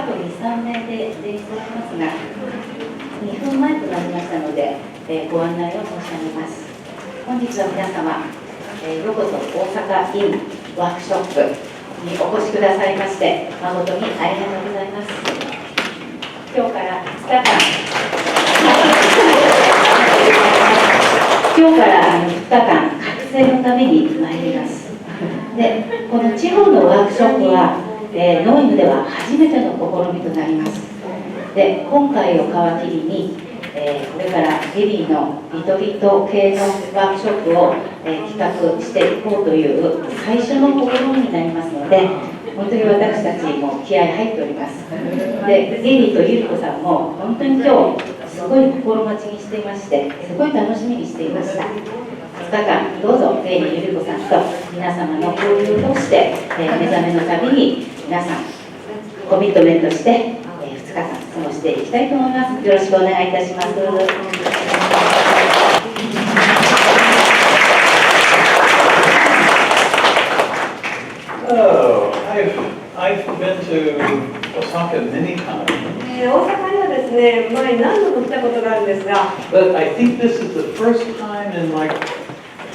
と2、3名で練習しますが、2分前となりましたので、ご案内を申し上げます。本日は皆様、ようこそ大阪インワークショップにお越しくださいまして、誠にありがとうございます。今日から2日間、覚醒のために参ります。で、この地方のワークショップは、ノイムでは初めての試みとなります。で、今回を皮切りに、これからゲリーのリトリート系のワークショップを、企画していこうという最初の試みになりますので、本当に私たちも気合い入っております。で、ゲリーとゆり子さんも本当に今日すごい心待ちにしていまして、すごい楽しみにしていました。2日間どうぞゲリーゆり子さんと皆様の交流を通して、目覚めのたびに皆さんコミットメントして2日間過ごしていきたいと思います。よろしくお願いいたします。I've been to Osaka many times. 大阪にはですね、前何度も来たことがあるんですが、 But I think this is the first time in like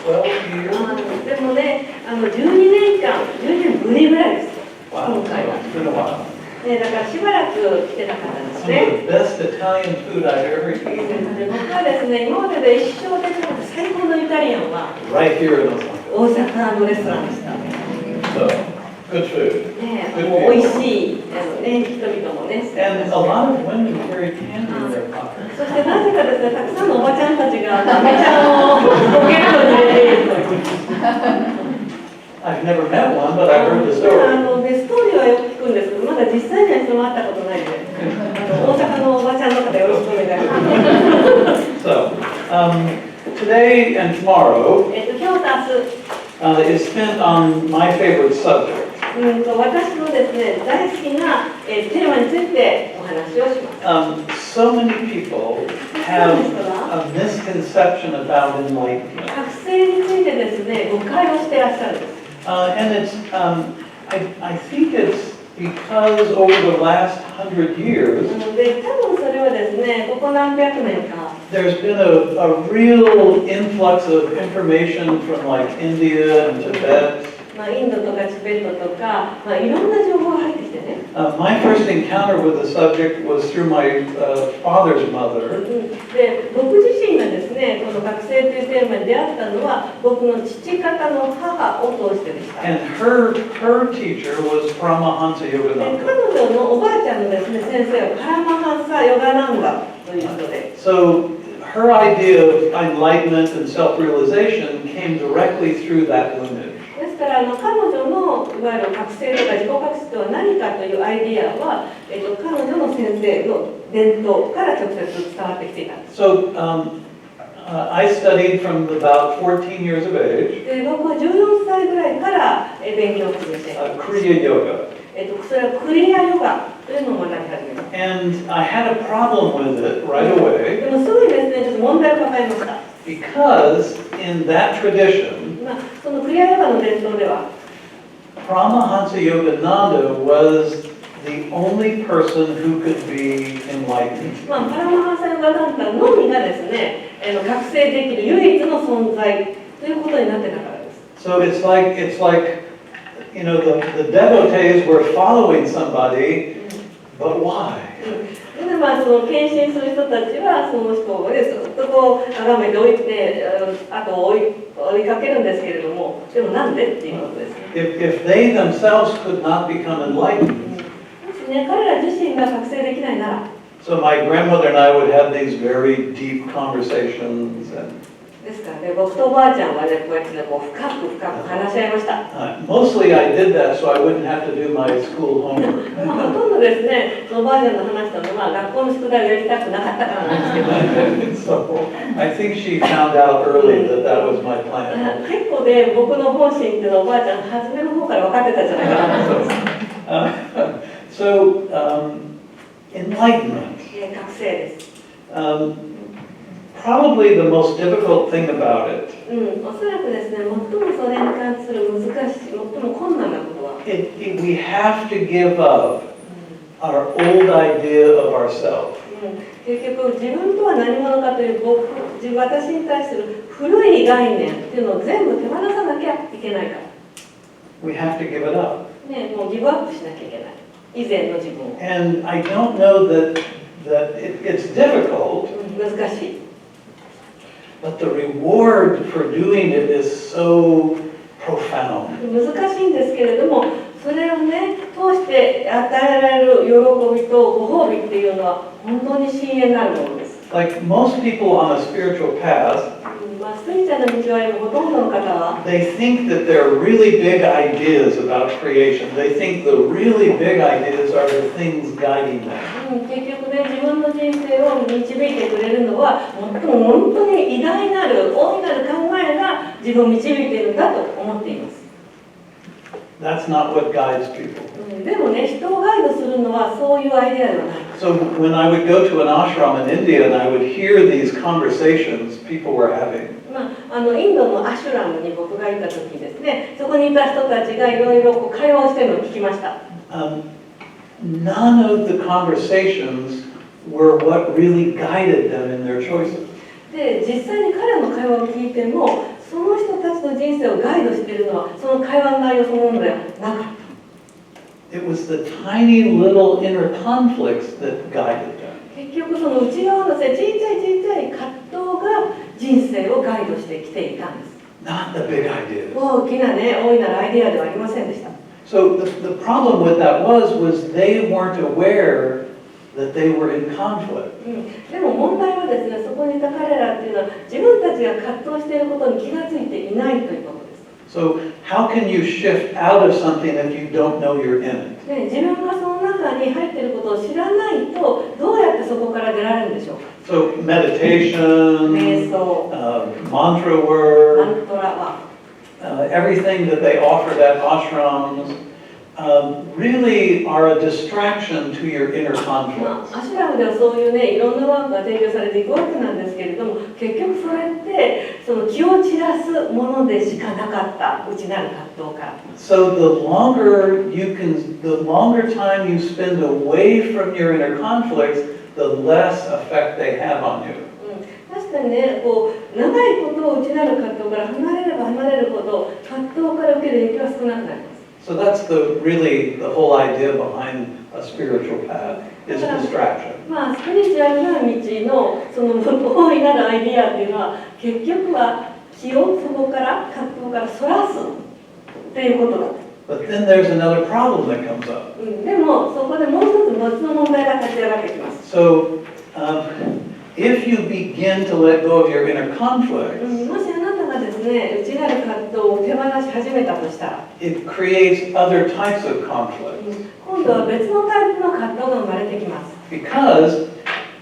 12 years. でもね、12年間、12年ぶりぐらいです。今 Wow, 回は。 it's been a while. ね、だからしばらく来てなかったです Some ね。 of the best Italian food I've ever eaten. で僕はですね、今までで一生で食べた最高のイタリアンは Right here in Osaka. 大阪のレストランでした。 So, good food. ね、もう美味しい、ね、人々もね。 And a lot of women carry candy in their pockets. そしてなぜかですね、たくさんのおばちゃんたちがアメちゃんをポケットに入れているという。I've never met one, but I've heard the ス story. トーリーはよく聞くんですけど、まだ実際には一度も会ったことないので、大阪のおばちゃんの方よろしくお願いします。So, today and tomorrow 今日と明日、is spent on my favorite subject. 私のですね、大好きな、テーマについてお話をします。So many people have a misconception about enlightenment. 覚醒についてですね、誤解をしていらっしゃるんです。And it's, I think it's because over the last 100 years, で、多分それはですね、ここ何百年か、 there's been a real influx of information from like India and Tibet. インドとかチベットとか、いろんな情報が入ってきてね。My first encounter with the subject was through my father's mother. で、僕自身がですね、この覚醒というテーマに出会ったのは、僕の父方の母を通してでした。 And her teacher was Paramahansa で、 Yogananda. 彼女のおばあちゃんのですね、先生はパラマハンサ・ヨガナンダという人で。So her idea of enlightenment and self-realization came directly through that lineage. ですから彼女のいわゆる覚醒とか自己覚醒とは何かというアイディアは、彼女の先生の伝統から直接伝わってきていたんです。 So I studied from about 14 years of age. で、僕は14歳ぐらいから勉強を始めて、Kriya Yoga. それはクリアヨガというのを学び始めました。 And I had a problem with it right away でもすぐにですね、ちょっと問題を抱えました。 because in that tradition, そのクリアヨガの伝統では、 Paramahansa Yogananda was the only person who could be enlightened. パラマハンサヨガナンダのみがですね、覚醒できる唯一の存在ということになってたからです。 So it's like you know, the devotees were following somebody, but why? で、その献身する人たちはその人をね、ずっとこう崇めておいて、あと追いかけるんですけれども、でもなんでっていうことですね。If they themselves could not become enlightened, もしね、彼ら自身が覚醒できないなら、 so my grandmother and I would have these very deep conversations, and ですからね、僕とおばあちゃんはね、こうやってね、こう深く話し合いました。mostly I did that so I wouldn't have to do my school homework. ほとんどですね、そのおばあちゃんの話したのは学校の宿題をやりたくなかったからなんですけど。So I think she found out early that that was my plan. 結構ね、僕の本心っていうのはおばあちゃん初めの方から分かってたんじゃないかなと思います。So enlightenment. 覚醒です。Probably the most difficult thing about it. おそらくですね、最もそれに関する難しい、最も困難なことは、We have to give up our old idea of ourselves. 結局自分とは何者かという私に対する古い概念っていうのを全部手放さなきゃいけないから。We have to give it up. ね、もうギブアップしなきゃいけない。以前の自分を。And I don't know that it's difficult, 難しい。but the reward for doing it is so profound. 難しいんですけれども、それをね、通して与えられる喜びとご褒美っていうのは本当に深淵なるものです。Like most people on a spiritual path, スピリチュアルな道を歩むほとんどの方は、they think that there are really big ideas about creation. They think the really big ideas are the things guiding them. 結局ね、自分の人生を導いてくれるのは、最も本当に偉大なる、大いなる考えが自分を導いているんだと思っています。That's not what guides people. でもね、人をガイドするのはそういうアイデアではない。So when I would go to an ashram in India and I would hear these conversations people were having, インドのアシュラムに僕が行った時にですね、そこにいた人たちがいろいろ会話をしているのを聞きました。none of the conversations were what really guided them in their choices. で、実際に彼らの会話を聞いても、その人たちの人生をガイドしているのはその会話の内容そのものではなかった。It was the tiny little inner conflicts that guided them. 結局その内側のちっちゃい葛藤が人生をガイドしてきていたんです。Not the big ideas. 大きなね、大いなるアイデアではありませんでした。So the problem with that was they weren't aware that they were in conflict. でも問題はですね、そこにいた彼らっていうのは自分たちが葛藤していることに気がついていないということです。So how can you shift out of something if you don't know you're in it? 自分がその中に入っていることを知らないとどうやってそこから出られるんでしょうか。So meditation, 瞑想、 mantra マ work, ントラは、everything that they offered at ashrams really are a distraction to your inner ア conflicts. シュラムではそういうね、いろんなワークが提供されていくわけなんですけれども、結局それってその気を散らすものでしかなかった内なる葛藤から。So the longer time you spend away from your inner conflicts, the less effect they have on you. 確かにね、長いことを内なる葛藤から離れれば離れるほど葛藤から受ける影響は少なくなります。So that's really the whole idea behind a spiritual path is distraction. スピリチュアルな道のその大いなるアイディアっていうのは結局は気をそこから葛藤からそらすっていうことだ。But then there's another problem that comes up. でもそこでもう一つ別の問題が立ち上がってきます。So if you begin to let go of your inner conflicts, もしあなたがですね、内なる葛藤を手放し始めたとしたら、 it creates other types of conflicts. 今度は別のタイプの葛藤が生まれてきます。Because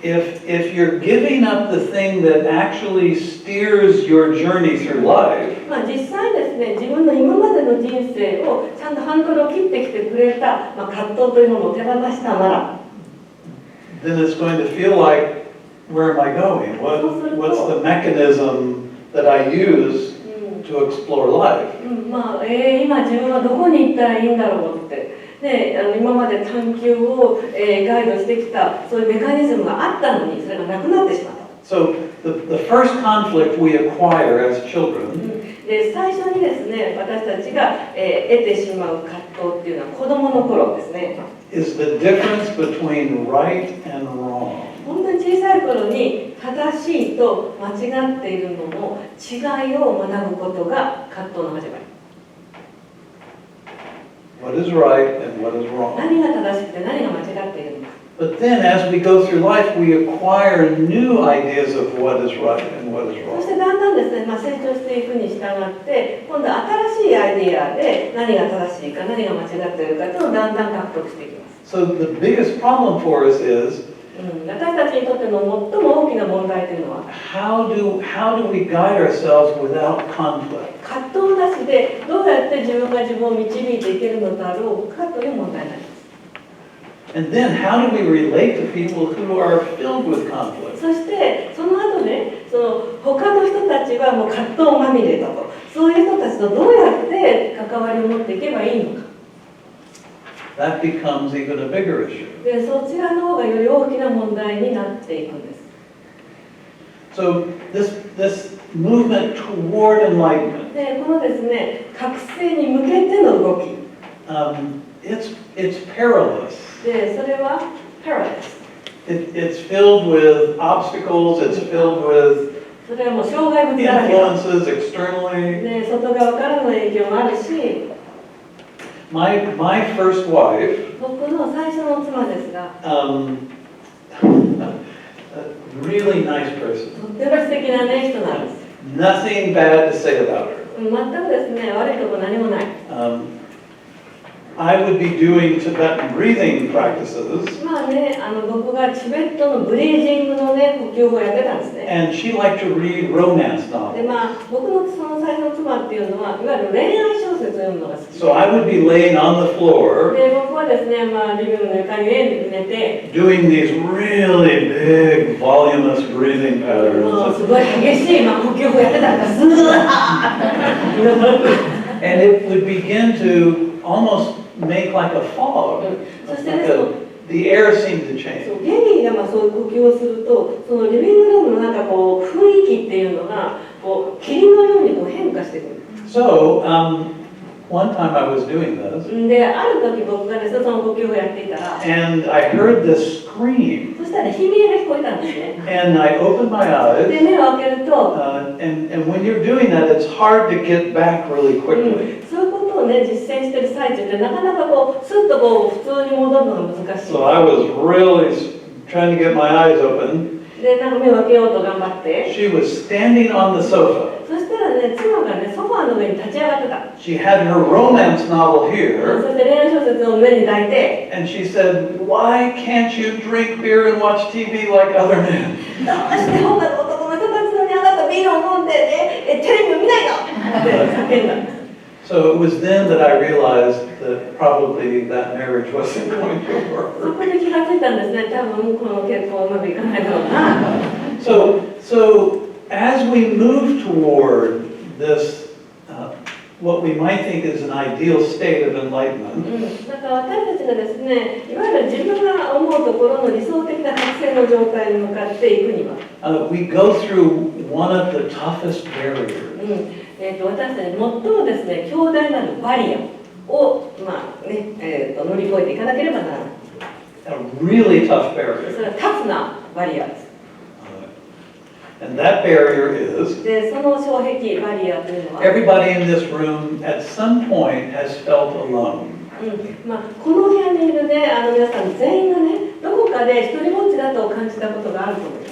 if you're giving up the thing that actually steers your journey through life, 実際ですね、自分の今までの人生をちゃんとハンドルを切ってきてくれた、葛藤というものを手放したなら、 then it's going to feel like, where am I going? What's the mechanism that I use to explore life? 今自分はどこに行ったらいいんだろうって、今まで探求を、ガイドしてきたそういうメカニズムがあったのにそれがなくなってしまった。So the first conflict we acquire as children で、最初にですね、私たちが、得てしまう葛藤っていうのは子供の頃ですね。is the difference between right and wrong. 本当に小さい頃に正しいと間違っているのの違いを学ぶことが葛藤の始まり。What is right and what is wrong. 何が正しくて何が間違っているのか。But then as we go through life, we acquire new ideas of what is right and what is そし wrong. てだんだんですね、成長していくに従って今度は新しいアイデアで何が正しいか何が間違っているかというのをだんだん獲得していきます。 So the biggest problem for us is 私たちにとっての最も大きな問題というのは how do we guide ourselves without conflict? 葛藤なしでどうやって自分が自分を導いていけるのだろうかという問題になります。 And then how do we relate to people who are filled with conflict? そしてその後ね、その他の人たちはもう葛藤まみれだと、そういう人たちとどうやって関わりを持っていけばいいのか。that becomes even a bigger issue. で、そちらの方がより大きな問題になっていくんです。So this movement toward enlightenment, で、このですね、覚醒に向けての動き。it's perilous. で、それは perilous。It's filled with obstacles. It's filled with それはもう障害物だらけだ。 influences externally. で、外側からの影響もあるし、My first wife, 僕の最初の妻ですが、a really nice person. とっても素敵なね、人なんです。Nothing bad to say about her. 全くですね、悪いとこ何もない。I would be doing Tibetan breathing practices, まあね、僕がチベットのブリージングのね、呼吸法をやってたんですね。 and she liked to read romance で、 novels. まあ、僕のその最初の妻っていうのは、いわゆる恋愛小説を読むのが好きで。 So I would be laying on the floor で、僕はですね、まあ、リビングの床に寝て、 doing these really big, voluminous breathing もう patterns. すごい激しい、まあ、呼吸法やってたんです。And it would begin to almost make like a fog. So The air seemed to そ change. うゲニーがまあそういう呼吸をすると、そのリビングルームのなんかこう雰囲気っていうのがこう霧のようにこう変化してくる。 So one time I was doing this, で、ある時僕がですね、その呼吸をやっていたら、 and I heard this scream. そしたら悲鳴が聞こえたんですね。 And I opened my で、 eyes, 目を開けると、 and when you're doing that, it's hard to get back really quickly. そういうことをね、実践してる最中ってなかなかこうスッとこう普通に戻るのが難しい。 So I was really trying to get my eyes open. で、なんか目を開けようと頑張って。 She was standing on the sofa. そしたらね、妻がね、ソファーの上に立ち上がってた。 She had her romance novel そ here, して恋愛小説を目に抱いて、 and she said, "Why can't you drink beer and watch TV like other men?" どうして他の男の人たちのにあなたビールを飲んでね、テレビを見ないのって叫んだんです。 So it was then that I realized that probably that marriage wasn't going to そ work. こで気がついたんですね。多分この結婚うまくいかないだろうな。So as we move toward this, what we might think is an ideal state of enlightenment, だから私たちがですね、いわゆる自分が思うところの理想的な覚醒の状態に向かっていくには、we go through one of the toughest barriers. 私たち最もですね、強大なるバリアを、まあね乗り越えていかなければならない。 A really tough そ barrier. れはタフなバリアです。And that barrier is で、その障壁バリアというのは、 everybody in this room at some point has felt alone. まあ、この部屋にいるね、皆さん全員がね、どこかで一人ぼっちだと感じたことがあると思います。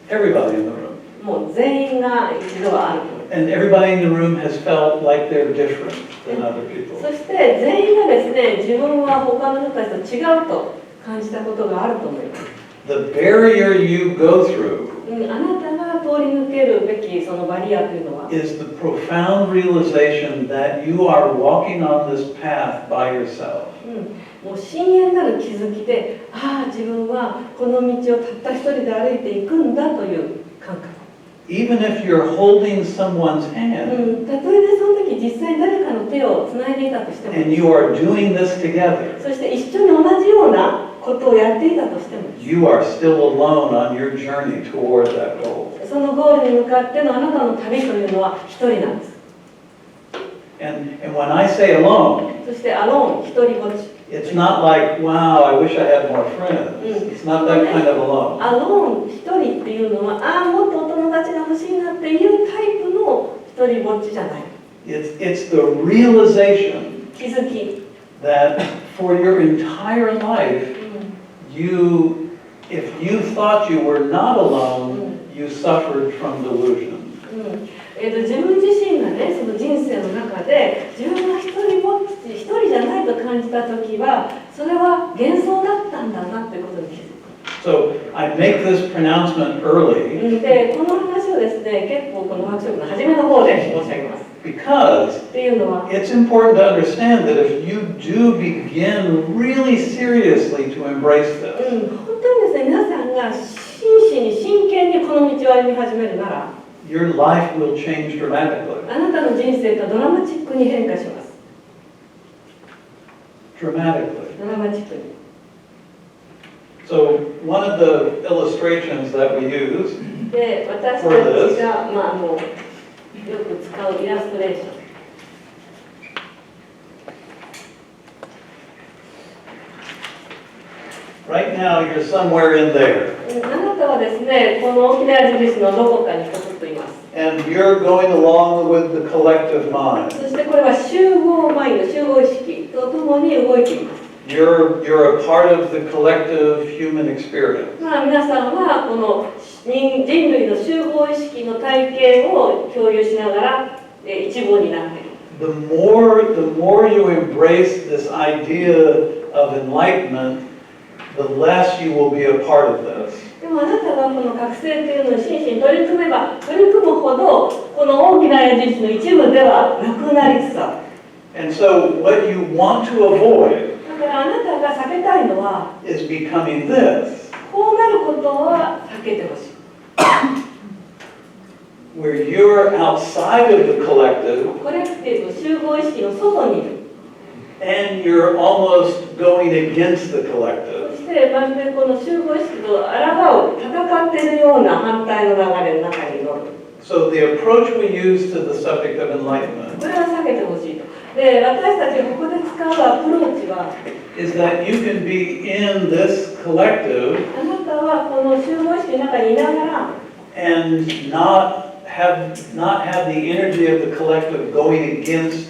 Everybody in the room. もう全員が一度はあると思います。 And everybody in the room has felt like they're different than other people. そして全員がですね、自分は他の人たちと違うと感じたことがあると思います。 The barrier you go through あなたが通り抜けるべきそのバリアというのは、 is the profound realization that you are walking on this path by yourself. もう深淵なる気づきで、ああ、自分はこの道をたった一人で歩いていくんだという感覚。Even if you're holding someone's hand たとえね、その時実際に誰かの手をつないでいたとしても、 and you are doing this together, そして一緒に同じようなことをやっていたとしても、 you are still alone on your journey toward that goal. そのゴールに向かってのあなたの旅というのは一人なんです。 And when I say alone, そしてアローン、一人ぼっち。 it's not like, wow, I wish I had more friends. It's not that kind of alone. アローン、一人っていうのは、ああ、もっとお友達が欲しいなっていうタイプの一人ぼっちじゃない。It's the realization 気づき。 that for your entire life, if you thought you were not alone, you suffered from delusion. 自分自身がね、その人生の中で自分が一人ぼっち、一人じゃないと感じた時は、それは幻想だったんだなってことに気づく。So I make this pronouncement early で、この話をですね、結構このワークショップの初めの方で申し上げます。 because っていうのは、 it's important to understand that if you do begin really seriously to embrace this, 本当にですね、皆さんが真摯に真剣にこの道を歩み始めるなら、 your life will change dramatically. あなたの人生とドラマチックに変化します。dramatically. ドラマチックに。 So one of the illustrations that we use で、私たちが、まあ、よく使うイラストレーション。right now you're somewhere in there あなたはですね、この大きな矢印のどこかにポツッといます。 and you're going along with the collective mind. そしてこれは集合マインド、集合意識とともに動いています。 You're a part of the collective human experience. まあ、皆さんはこの人類の集合意識の体験を共有しながら一部になっている。 The more you embrace this idea of enlightenment, the less you will be a part of this. でもあなたがこの覚醒というのに真摯に取り組めば取り組むほどこの大きな矢印の一部ではなくなりつつある。 And so what you want to avoid だからあなたが避けたいのは is becoming this, こうなることは避けてほしい。 where you're outside of the collective コレクティブ集合意識の外にいる。 and you're almost going against the そ collective. してまるでこの集合意識と抗う、戦っているような反対の流れの中に乗る。 So the approach we use to the subject of enlightenment これは避けてほしいと。で、私たちがここで使うアプローチは is that you can be in this collective あなたはこの集合意識の中にいながら and not have the energy of the collective going against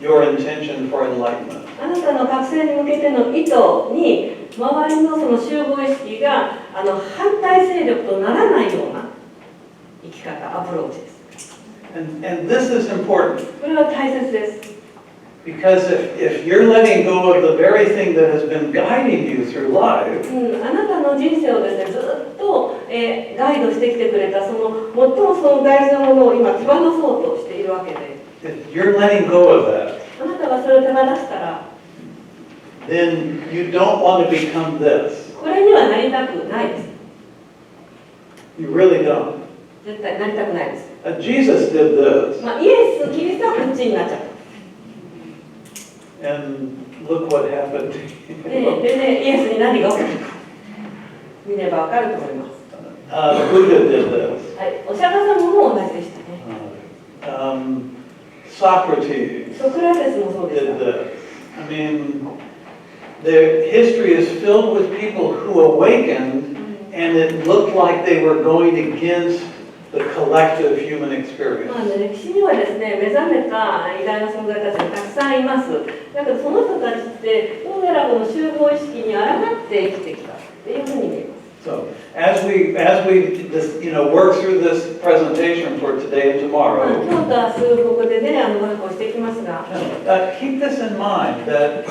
your intention for enlightenment. あなたの覚醒に向けての意図に周りのその集合意識が反対勢力とならないような生き方、アプローチです。 And this is important これは大切です。 because if you're letting go of the very thing that has been guiding you through life, あなたの人生をですね、ずっと、ガイドしてきてくれたその最もその大事なものを今手放そうとしているわけで、 if you're letting go of that, あなたがそれを手放したら then you don't want to become this. これにはなりたくないです。 You really don't. 絶対なりたくないです。Jesus did this, まあ、イエス・キリストはこっちになっちゃった。 and look what happened. でね、イエスに何が起きたか見ればわかると思います。 Buddha did this. はい、お釈迦様も同じでしたね。Socrates ソクラテスもそうでし did た。 this. I mean, the history is filled with people who awakened, and it looked like they were going against the collective human experience. まあね、歴史にはですね、目覚めた偉大な存在たちがたくさんいます。だけどその人たちってどうやらこの集合意識に抗って生きてきたっていうふうに見えます。 So as we work through this presentation for today and まあ、 tomorrow, 今日と明日ここでね、ワークをしていきますが、 keep this in mind that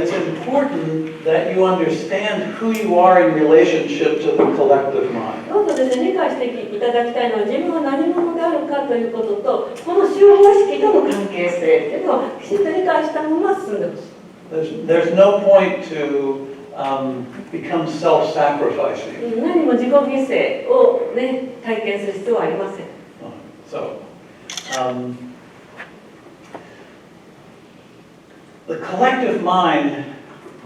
it's important that you understand who you are in relationship to the collective mind. どうぞですね、理解していただきたいのは自分は何者であるかということと、この集合意識との関係性というのをきちっと理解したまま進んでほしい。 There's no point to become self-sacrificing. 何も自己犠牲を、ね、体験する必要はありません。 So, the collective mind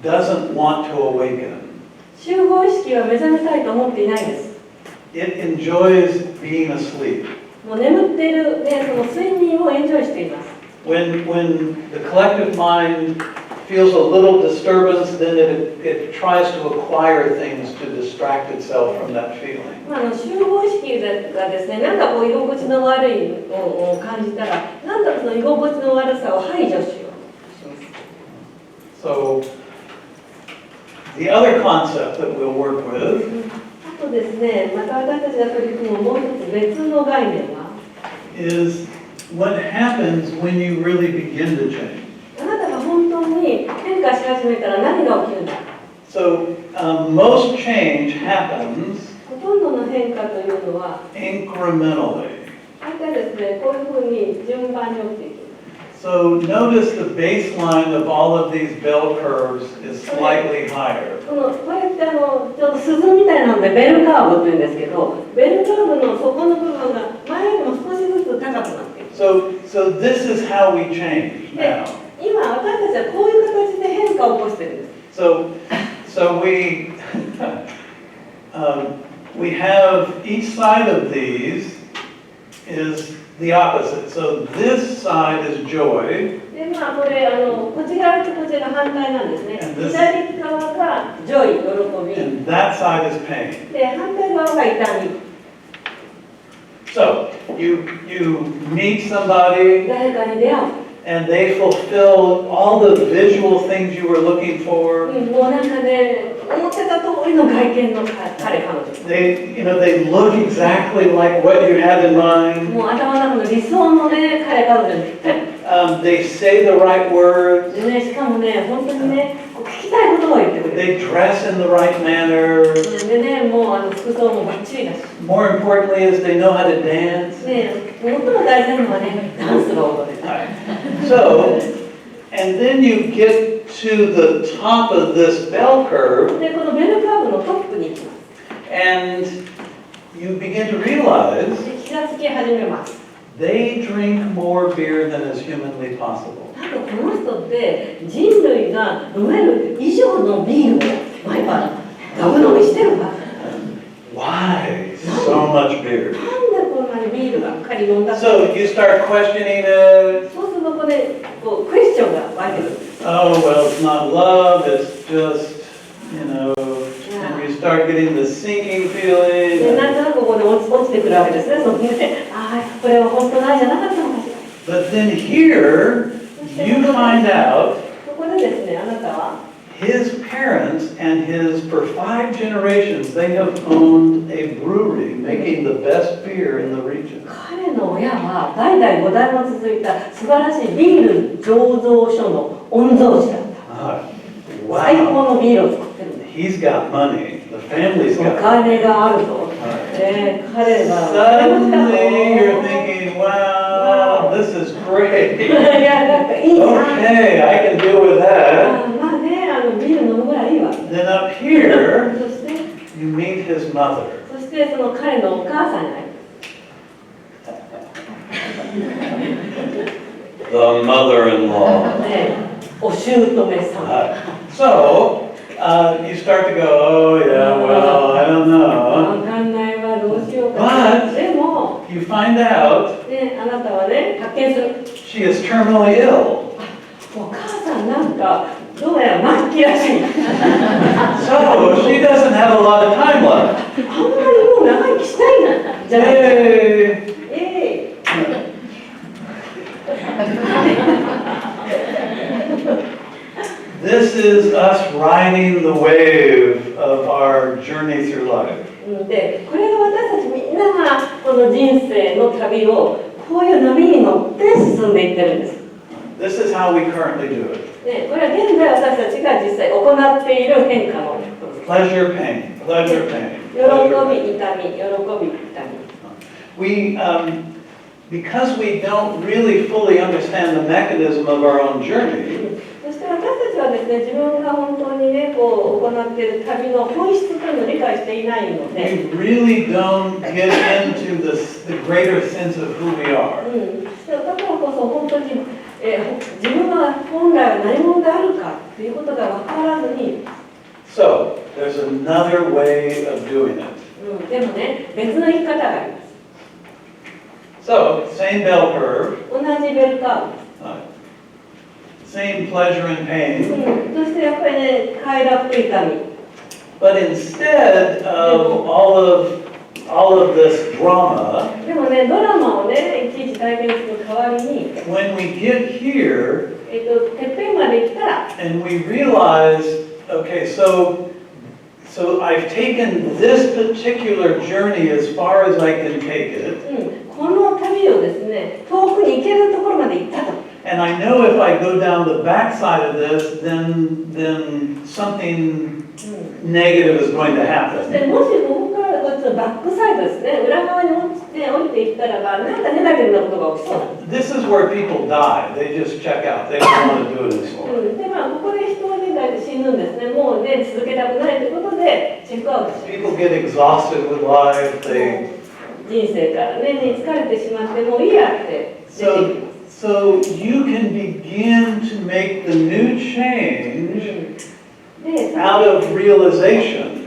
doesn't want to awaken. 集合意識は目覚めたいと思っていないです。 It enjoys being asleep. もう眠っている、ね、その睡眠をエンジョイしています。 When the collective mind feels a little disturbance, then it tries to acquire things to distract itself from that feeling. 集合意識がですね、なんかこう居心地の悪いのを感じたら、なんだその居心地の悪さを排除しようとします。 So, the other concept that we'll work with あとですね、また私たちが取り組むもう一つ別の概念は、 is what happens when you really begin to change. あなたが本当に変化し始めたら何が起きるんだ。 So, most change happens ほとんどの変化というのは、 incrementally. 大体ですね、こういうふうに順番に起きていく。 So, notice the baseline of all of these bell curves is slightly higher. これってちょっと鈴みたいなのでベルカーブというんですけど、ベルカーブの底の部分が前よりも少しずつ高くなっている。 So this is how we change now. 今私たちはこういう形で変子化を起こしてるんです。So we have each side of these is the opposite. So this side is joy. でまあこれこっち側とこっちが反対なんですね。左側がジョイ、喜び。And that side is pain. で反対側が痛み。So you meet somebody. 誰かに出会う。And they fulfill all the visual things you were looking for. もうなんかね、思ってた通りの外見の彼女。They look exactly like what you had in mind. もう頭の中の理想のね、彼女にぴったり。They say the right words. でね、しかもね、本当にね、聞きたいことを言ってくれる。They dress in the right manner. でね、もう服装もバッチリだし。More importantly is they know how to dance. ね、最も大事なのはね、ダンスが踊れる。So, and then you get to the top of this bell curve. で、このベルカーブのトップに行きます。And you begin to realize 気がつき始めます。they drink more beer than is humanly possible. なんかこの人って人類が飲める以上のビールを毎晩ガブ飲みしてるんだ。Why so much beer? なんでこんなにビールばっかり飲んだ So you start questioning it. そうするとここでこうクエスチョンが湧いてくる。Oh, well, it's not love, it's just, and you start getting the sinking で、 feeling. なんとなくここで落ちてくるわけですね。そのね、ああ、これは本当の愛じゃなかったのかしら。But then here, you find out ここでですね、あなたは his parents and for 5 generations, they have owned a brewery making the best beer in the region. 彼の親は代々5代も続いた素晴らしいビール醸造所の御曹司だった。最高 Wow. のビールを作ってるんです。 He's got money. The family's お got money. 金があると。彼が Suddenly you're thinking, wow, this is great. いや、なんかいいじゃん。 Okay, I can deal with that. まあね、ビール飲むぐらいいいわ。 Then up here, そして、 you meet his mother. そしてその彼のお母さんに会います。 The mother-in-law. ね、お姑さん。So, you start to go, oh yeah, well, I don't わ know. かんないわ、どうしようかな。 But でも、 you find out ね、あなたはね、発見する。 she is terminally ill. お母さんなんか、どうやら末期らしい。 So, she doesn't have a lot of time left. あんまりもう長生きしたいな、じゃないか。 Yay! This is us riding the wave of our journey through life. で、これが私たちみんながこの人生の旅をこういう波に乗って進んでいってるんです。 This is how we currently do it. で、これは現在私たちが実際行っている変化のことです。 Pleasure, pain, pleasure, pain. 喜 pleasure, び、 pain. 痛み、喜び、痛み。 We, because we don't really fully understand the mechanism of our own journey, そして私たちはですね、自分が本当にね、こう行っている旅の本質というのを理解していないので、 we really don't get into the greater sense of who we are. だからこそ本当に、自分が本来は何者であるかということが分からずに、 So, there's another way of doing it. でもね、別の生き方があります。 So, same bell curve, 同じベルカーブ。 same pleasure and pain, そしてやっぱりね、快楽と痛み。 but instead of all of this drama, でもね、ドラマをね、いちいち体験する代わりに、 when we get here てっぺんまで来たら、 and we realize, okay, so I've taken this particular journey as far as I can take it, この旅をですね、遠くに行けるところまで行ったと。 and I know if I go down the backside of this, then something negative is going to そして happen. もしここからこっちのバックサイドですね、裏側に降りていったらば、なんかネガティブなことが起きそうなんです。 This is where people die. They just check out. They don't want to do it anymore. で、まあ、ここで人はね、大体死ぬんですね。もうね、続けたくないということで、チェックアウトします。 People get exhausted with life. They 人生からね、疲れてしまって、もういいやって出ていきます。So you can begin to make the new change で、 out of realization.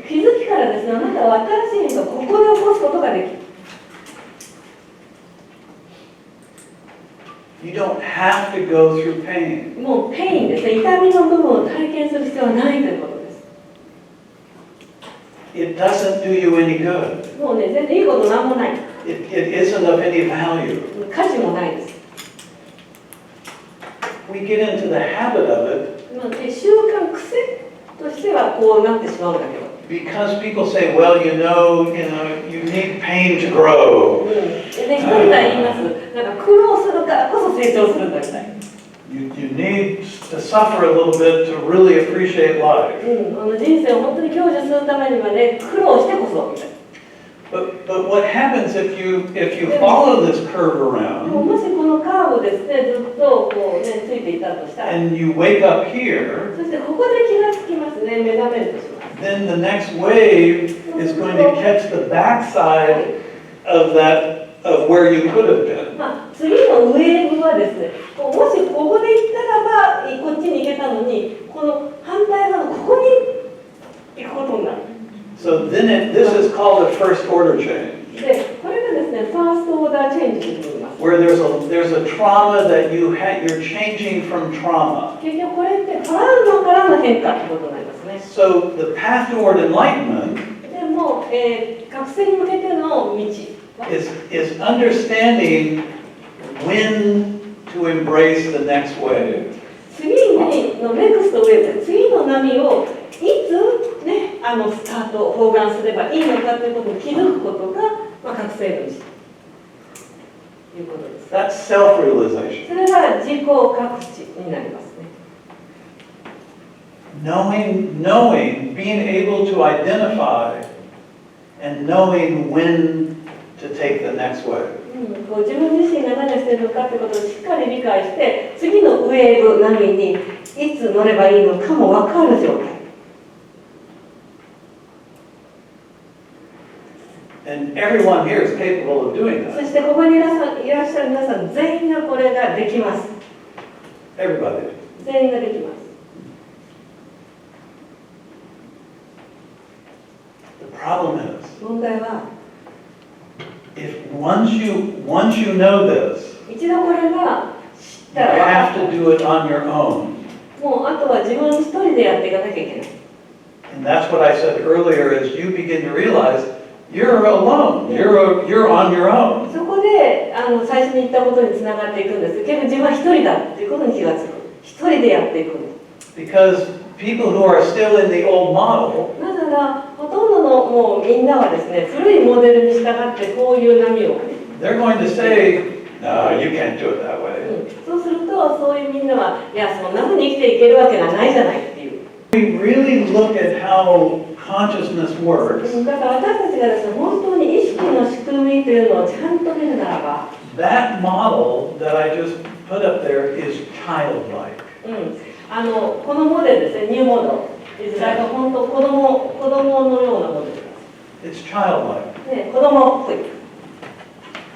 気づきからですね、あなたは新しい変化をここで起こすことができる。You don't have to go through pain. もうペインですね、痛みの部分を体験する必要はないということです。It doesn't do you any good. もうね、全然いいことなんもない。It isn't of any value. 価値もないです。We get into the habit of it 習慣、癖としてはこうなってしまうんだけど。because people say, well, you need pain to grow. でね、人々は言います。なんか苦労するからこそ成長するんだみたい。You need to suffer a little bit to really appreciate life. 人生を本当に享受するためにはね、苦労してこそみたいな。But what happens if you follow this curve でも around もしこのカーブですね、ずっとこうね、ついていたとしたら、 and you wake up here, そしてここで気がつきますね、目覚めるとします。 then the next wave is going to catch the backside of where you could have been. 次のウェーブはですね、もしここで行ったらばこっちに行けたのに、この反対側のここに行くことになる。 So then this is called a first order change, で、これがですね、ファーストオーダーチェンジと言います。 where there's a trauma that you're changing from trauma. 結局これってトラウマからの変化ってことになりますね。 So the path toward enlightenment でも、覚醒に向けての道 is understanding when to embrace the next wave. 次にのネクストウェーブ、次の波をいつね、スタートを包含すればいいのかということに気づくことが、覚醒の道ということです。 That's self-realization. それが自己覚知になりますね。 Knowing, being able to identify and knowing when to take the next wave. こう自分自身が何をしているのかということをしっかり理解して、次のウェーブ波にいつ乗ればいいのかも分かる状態。 And everyone here is capable of doing そ that. してここにいらっしゃる皆さん全員がこれができます。 Everybody. 全員ができます。 The problem is, 問題は、 once you know this, 一度これが知っ you たら have to do it on your own. もうあとは自分一人でやっていかなきゃいけない。 And that's what I said earlier, is you begin to realize you're alone. You're on your own. そこで最初に言ったことにつながっていくんです。結局自分は一人だっていうことに気がつく。一人でやっていくんです。 Because people who are still in the old model, なぜならほとんどのもうみんなはですね、古いモデルに従ってこういう波を、 they're going to say, no, you can't do it that way. そうするとそういうみんなはいやそんな風に生きていけるわけがないじゃないっていう。 We really look at how consciousness works. だから私たちがですね、本当に意識の仕組みというのをちゃんと見るならば、 That model that I just put up there is childlike. このモデルですね、ニューモデル。本当子供のようなモデルで It's childlike. す。ね、子供っぽい。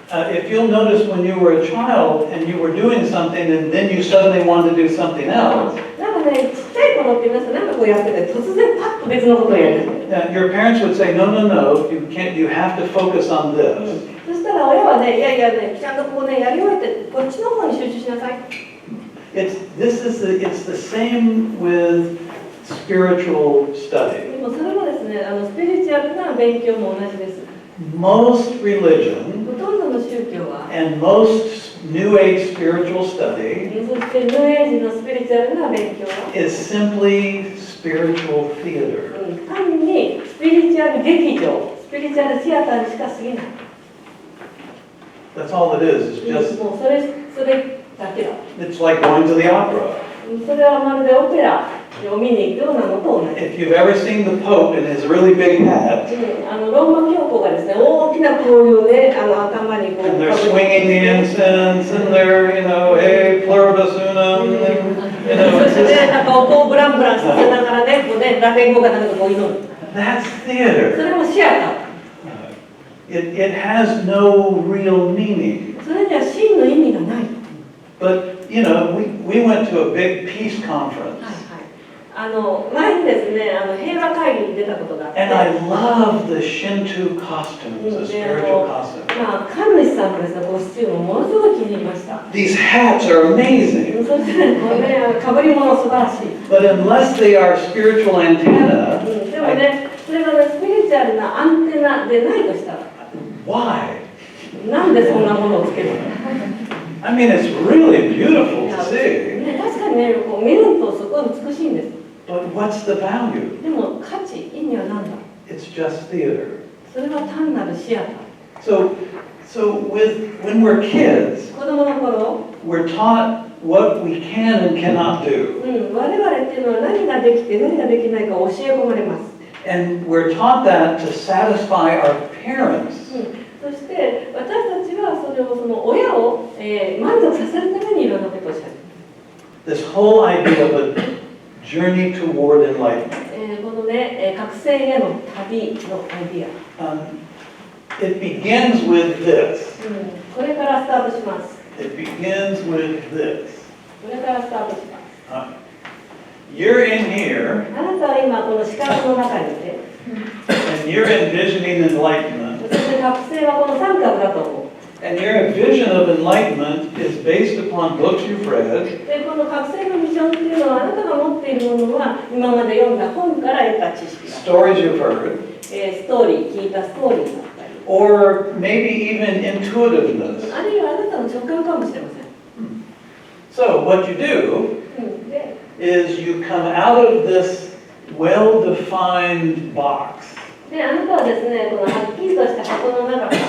If you'll notice when you were a child and you were doing something and then you suddenly wanted to do something else, なんかね、ちっちゃい頃って皆さんなんかこうやってて、突然パッと別のことをやる。 your parents would say, no, no, no, you can't, you have to focus on this. そしたら親はね、いやいやね、ちゃんとこうね、やり終えて、こっちの方に集中しなさい。 It's the same with spiritual で study. もそれもですね、スピリチュアルな勉強も同じです。 Most religion ほとんどの宗教は、 and most New Age spiritual study そしてニューエイジのスピリチュアルな勉強は、 is simply spiritual theater. 単にスピリチュアル劇場、スピリチュアルシアターにしか過ぎない。 That's all it is. It's just, もうそれだけだ。 it's like going to the opera. それはまるでオペラを見に行くようなのと同じ。 If you've ever seen the Pope in his really big hat, ローマ教皇がですね、大きなこういうね、頭にこう and they're swinging the incense, and they're, hey, pluribus unum, and, そ it's してね、 just, なんかこうブランブランさせながらね、こうね、ラテン語かなんかこう祈る。 that's そ theater. れもシアター。 It has no real meaning. それには真の意味がない。But, you know, we went to a big peace conference. 前にですね、平和会議に出たことがあって、 And I love the Shinto costumes, the spiritual costumes. 神主さんのですね、コスチュームものすごい気に入りました。 These hats are amazing. そしてね、これね、被り物素晴らしい。 But unless they are spiritual antenna, でもね、それがね、スピリチュアルなアンテナでないとしたら、 why? なんでそんなものをつけるの？ I mean, it's really beautiful to see. ね、確かにね、こう見るとすごい美しいんです。 But what's the value? でも価値、意味は何だ？ It's just theater. それは単なるシアター。 So when we're kids, 子供の頃、 we're taught what we can and cannot do. 我々っていうのは何ができて何ができないか教え込まれます。 And we're taught that to satisfy our parents. そして私たちはそれをその親を、満足させるためにいろんなことをし始める。 This whole idea of a journey toward enlightenment. このね、覚醒への旅のアイディア。It begins with this. これからスタートします。 It begins with this. これからスタートします。 You're in here, あなたは今この四角の中にいて、 and you're envisioning enlightenment. そして覚醒はこの三角だと思う。 And your vision of enlightenment is based upon books you've read, で、この覚醒のビジョンっていうのはあなたが持っているものは今まで読んだ本から得た知識だ。 stories you've heard, ストーリー、聞いたストーリーだったり。 or maybe even intuitiveness. あるいはあなたの直感かもしれません。 So what you do で、 is you come out of this well-defined box. で、あなたはですね、このはっきりとした箱の中から、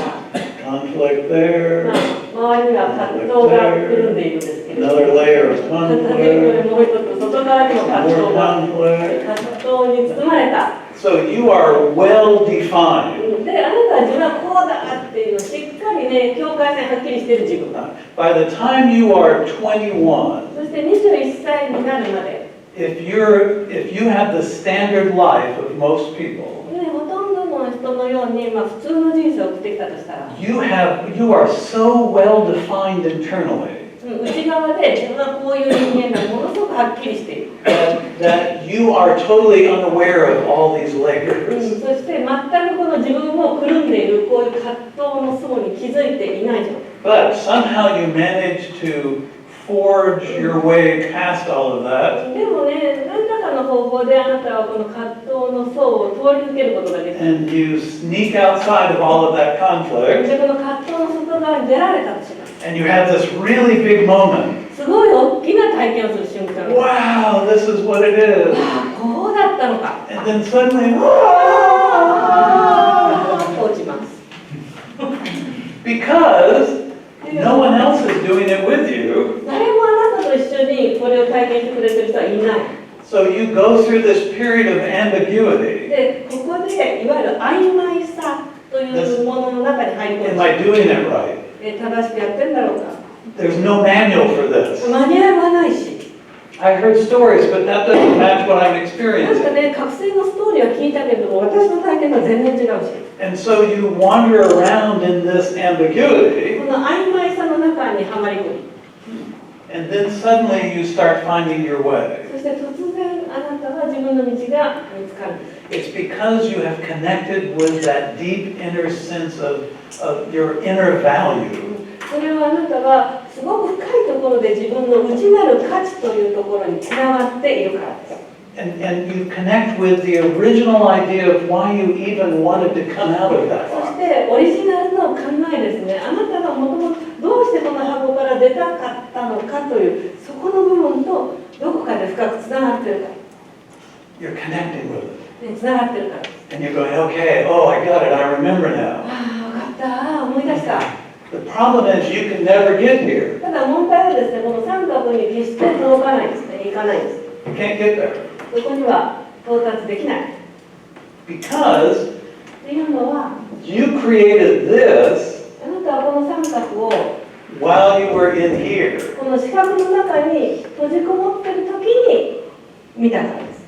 Conflict there, 周りには葛藤がくるんでいるんですけれども、 another layer of こ conflict, れもう一つ、外側にも葛藤 more が、 conflict. 葛藤に包まれた。 So you are well-defined. で、あなたは自分はこうだっていうのをしっかりね、境界線はっきりしている自分。 By the time you are 21, そして21歳になるまで、 if you have the standard life of most people, ね、ほとんどの人のように、普通の人生を送ってきたとしたら、 you are so well-defined internally 内側で自分はこういう人間がものすごくはっきりしている。 that you are totally unaware of all these layers. そして全くこの自分をくるんでいるこういう葛藤の層に気づいていないじゃん。 But somehow you manage to forge your way past all of that, でもね、何らかの方法であなたはこの葛藤の層を通り抜けることができる。 and you sneak outside of all of that conflict, で、この葛藤の外側に出られたとします。 and you have this really big moment. すごい大きな体験をする瞬間。 Wow, this is what it is. こうだったのか。 And then suddenly, 落ちます。 because no one else is doing it with you. 誰もあなたと一緒にこれを体験してくれてる人はいない。 So you go through this period of ambiguity. で、ここでいわゆる曖昧さというものの中に入り込ん Am I で、 doing it right? 正しくやってんだろうか。 There's no manual for this. マニュアルはないし。 I heard stories, but that doesn't match what I'm なんか experiencing. ね、覚醒のストーリーは聞いたけれども、私の体験とは全然違うし。 And so you wander around in this ambiguity, この曖昧さの中にはまり込む。 and then suddenly you start finding your way. そして突然あなたは自分の道が見つかる。 It's because you have connected with that deep inner sense of your inner value. それはあなたはすごく深いところで自分の内なる価値というところにつながっているからです。 And you connect with the original idea of why you even wanted to come out of that そし box. てオリジナルの考えですね。あなたがもともとどうしてこの箱から出たかったのかというそこの部分とどこかで深くつながっているか You're connecting with it. ら、つながっているからです。 And you're going, okay, oh, I got it, I remember now. ああ、分かった、思い出した。 The problem is you can never get here. ただ問題はですね、この三角に決して届かないですね。いかないです。 You can't get there. そこには到達できない。 Because っていうのは、 you created this あなたはこの三角を while you were in here. この四角の中に閉じこもっている時に見たからです。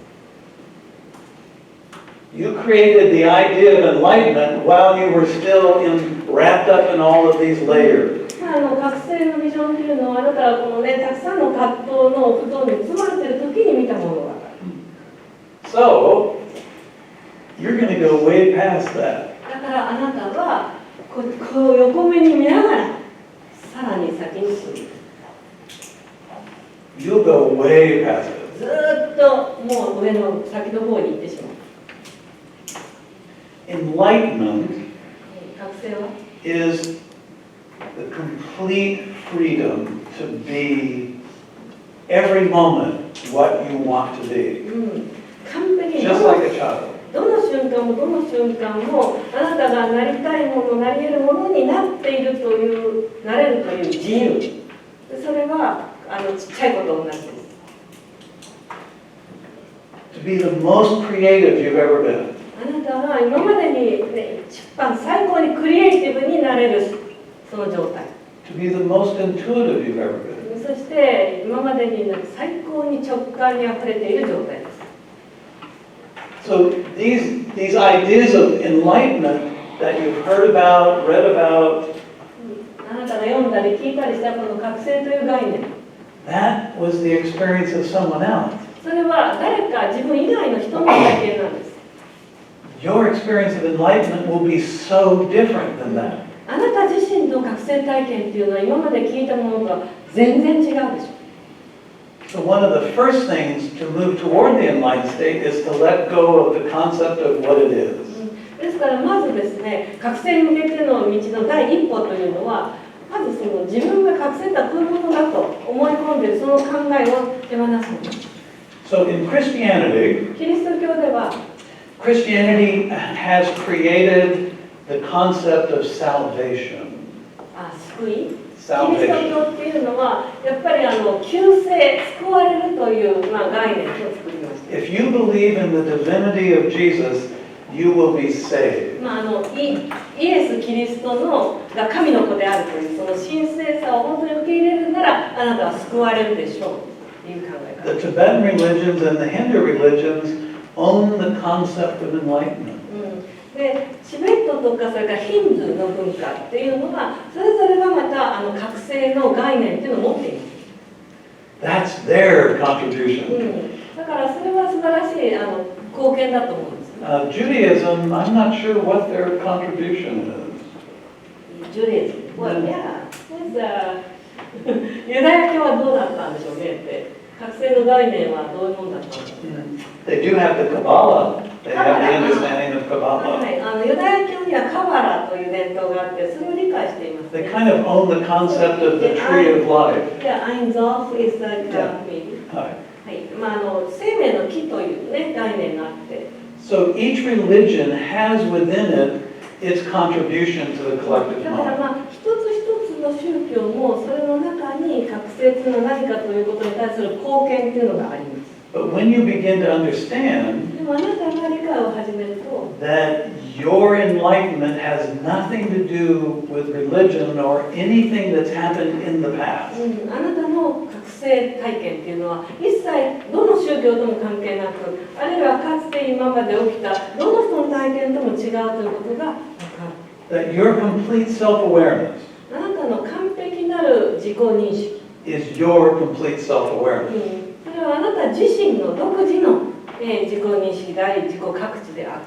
You created the idea of enlightenment while you were still wrapped up in all of these layers. 覚醒のビジョンっていうのは、あなたはこのね、たくさんの葛藤のお布団に包まれている時に見たものが。So, you're going to go way past that. だからあなたはこう横目に見ながらさらに先に進む。You'll go way past it. ずーっともう上の先の方に行ってしまう。Enlightenment 覚醒は is the complete freedom to be every moment what you want to be. 完璧に Just like a child. どの瞬間もあなたがなりたいもの、なり得るものになっているという、なれるという自由。それはちっちゃいことになっている。To be the most creative you've ever been. あなたは今までに、ね、一番最高にクリエイティブになれるその状態。To be the most intuitive you've ever been. そして今までに最高に直感にあふれている状態です。So these ideas of enlightenment that you've heard about, read about, あなたが読んだり聞いたりしたこの覚醒という概念。that was the experience of someone else. それは誰か自分以外の人の体験なんです。Your experience of enlightenment will be so different than that. あなた自身の覚醒体験っていうのは今まで聞いたものとは全然違うでしょ。So one of the first things to move toward the enlightened state is to let go of the concept of what it is. ですからまずですね、覚醒に向けての道の第一歩というのは、まずその自分が覚醒とはこういうものだと思い込んでいるその考えを手放すのです。So in Christianity, キリスト教では Christianity has created the concept of salvation. 救い。キリスト Salvation. 教っていうのはやっぱり救世、救われるという、概念を作りました。If you believe in the divinity of Jesus, you will be saved. イエス・キリストが神の子であるというその神聖さを本当に受け入れるならあなたは救われるでしょうという考え方。 The Tibetan religions and the Hindu religions own the concept of enlightenment. でチベットとかそれからヒンドゥーの文化っていうのはそれぞれがまた覚醒の概念っていうのを持っています。 That's their contribution. だからそれは素晴らしい貢献だと思うんですね。Judaism, I'm not sure what their contribution is. ジュレーズ。Well, yeah. ユダヤ教はどうだったんでしょうねって。覚醒の概念はどういうものだったんでしょうね。They do have the Kabbalah. They have the understanding of Kabbalah. ユダヤ教にはカバラという伝統があってそれを理解しています、ね。 They kind of own the concept of the tree of life. Yeah, Einzof is the maybe. はい。生命の木というね概念があって。So each religion has within it its contribution to the collective だから mind. 一つ一つの宗教もそれの中に覚醒というのは何かということに対する貢献っていうのがあります。 But when you begin to understand でもあなたが理解を始めると that your enlightenment has nothing to do with religion or anything that's happened in the past. あなたの覚醒体験っていうのは一切どの宗教とも関係なくあるいはかつて今まで起きたどの人の体験とも違うということが分かる。 That your complete self-awareness あなたの完璧なる自己認識 is your complete self-awareness. それはあなた自身の独自の自己認識であり自己覚知である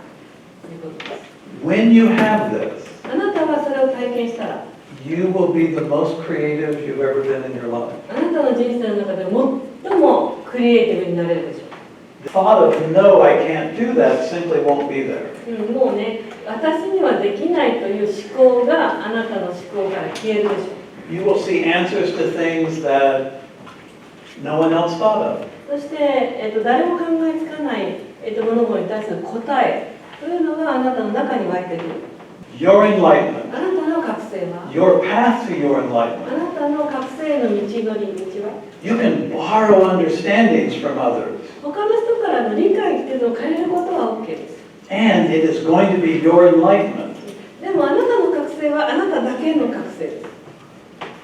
ということです。 When you have this, あなたがそれを体験したら you will be the most creative you've ever been in your life. あなたの人生の中で最もクリエイティブになれるでしょう。 The thought of, no, I can't do that, simply won't be there. もうね、私にはできないという思考があなたの思考から消えるでしょう。 You will see answers to things that no one else thought of. そして、誰も考えつかない、物事に対する答えというのがあなたの中に湧いてくる。 Your enlightenment, あなたの覚醒は your path to your あ enlightenment, なたの覚醒への道のり道は you can borrow understandings from others, 他の人からの理解っていうのを借りることは OK です。 and it is going to be your enlightenment. でもあなたの覚醒はあなただけの覚醒です。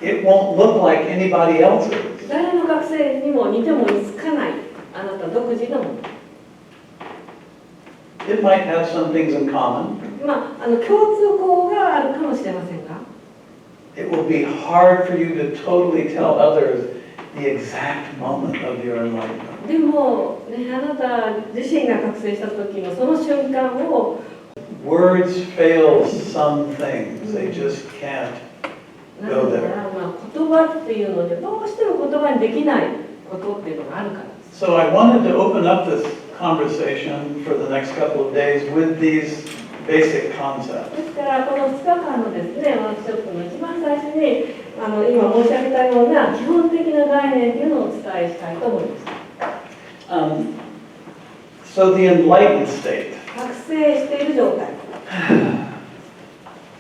It won't look like anybody else's. 誰の覚醒にも似てもつかないあなた独自のもの。 It might have some things in common, 共通項があるかもしれませんが、it will be hard for you to totally tell others the exact moment of your enlightenment. でも、ね、あなた自身が覚醒した時のその瞬間を Words fail some things. They just can't なんだろうな、言葉っていうのでどうしても言葉にできないことっていうのがあるからです。So I wanted to open up this conversation for the next couple of days with these basic concepts. ですからこの2日間のですね、ワークショップの一番最初に今申し上げたような基本的な概念っていうのをお伝えしたいと思います。So the enlightened state. 覚醒している状態。